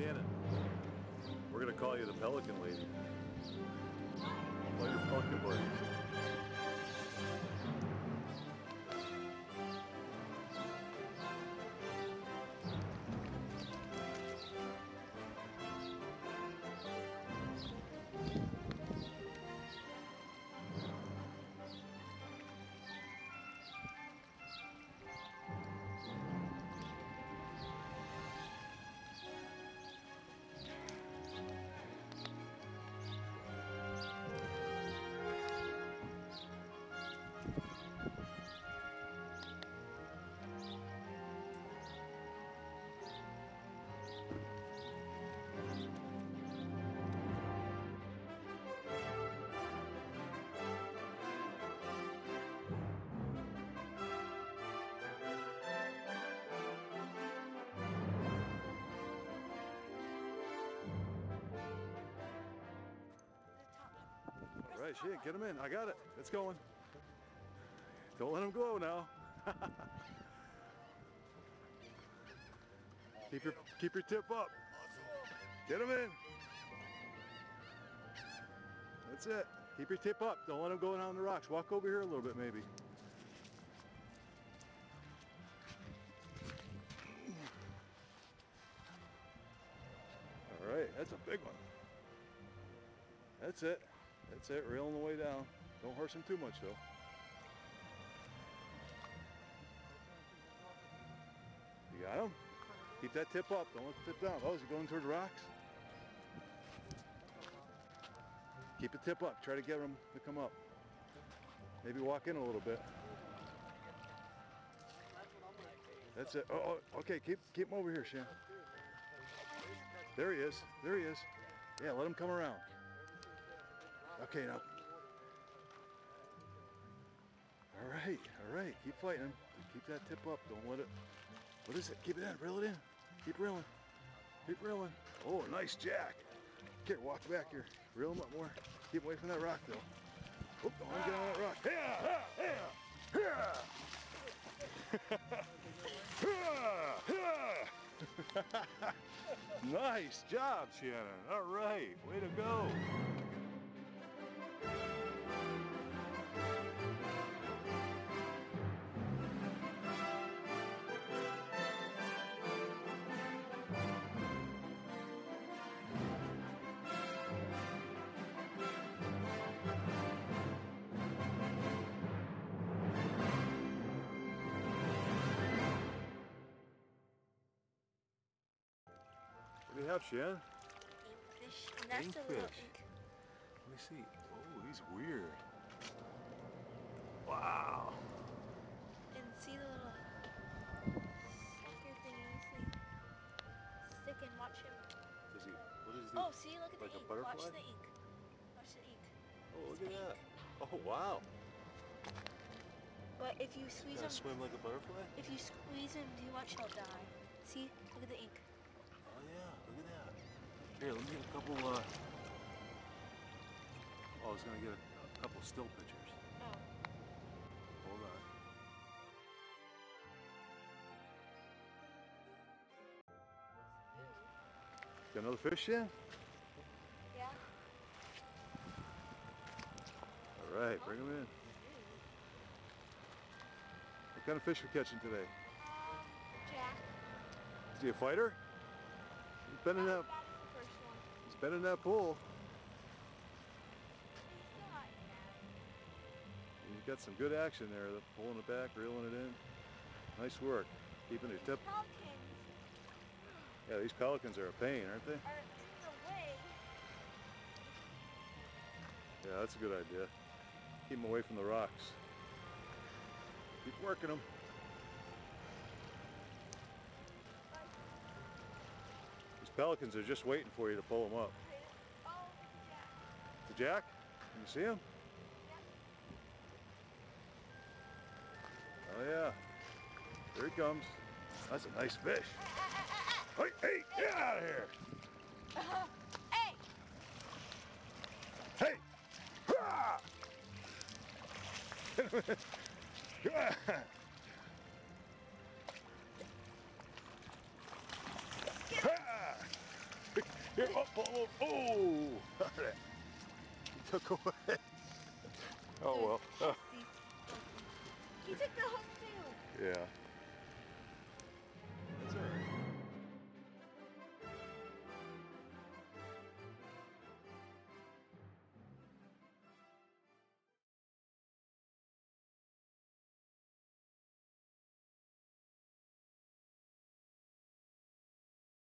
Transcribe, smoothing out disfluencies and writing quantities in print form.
Shannon, we're gonna call you the Pelican lady. All your Pelican buddies. All right, shit, get him in. I got it. It's going. Don't let him go now. keep your tip up. Get him in. That's it. Keep your tip up. Don't let him go down the rocks. Walk over here a little bit, maybe. All right, that's a big one. That's it. That's it, reeling the way down. Don't horse him too much though. You got him? Keep that tip up, don't let the tip down. Oh, is he going towards the rocks? Keep the tip up, try to get him to come up. Maybe walk in a little bit. That's it. Oh, okay, keep him over here, Shan. There he is, there he is. Yeah, let him come around. Okay, now. All right, keep fighting him. Keep that tip up, don't let it, what is it? Keep it in, reel it in. Keep reeling, keep reeling. Oh, nice jack. Here, walk back here. Reel him up more. Keep away from that rock though. Oh, don't want to get on that rock. Nice job, Shannon. All right, way to go. What do you have, Shan? Fish, and that's a little ink. Let me see. Oh, he's weird. Wow. And see the little sucker thing you see? Stick and watch him. Does he, what is he? Oh, see, look at like the ink. A butterfly? Watch the ink. Watch the ink. Oh, look at that. Oh, wow. But if you squeeze him, swim like a butterfly? if you squeeze him too much, he'll die. See? Look at the ink. Oh yeah, look at that. Here, let me get a couple, oh, I was gonna get a couple still pictures. Oh. Hold on. Got another fish in? Yeah. All right, bring him in. What kind of fish we catching today? Jack. Is he a fighter? He's been in that. That was the first one. He's been in that pool. He's got some good action there. Pulling it back, reeling it in. Nice work. Keeping your tip. Pelicans Yeah, these pelicans are a pain, aren't they? are in the way. Yeah, that's a good idea. Keep them away from the rocks. Keep working them. These pelicans are just waiting for you to pull them up. Oh, Jack. The jack? Can you see him? Oh yeah. There he comes. That's a nice fish. Hey, hey, get out of here! Hey! Hey! Hurrah! Follow. Oh! He took away. Oh well. He took the hook too. Yeah.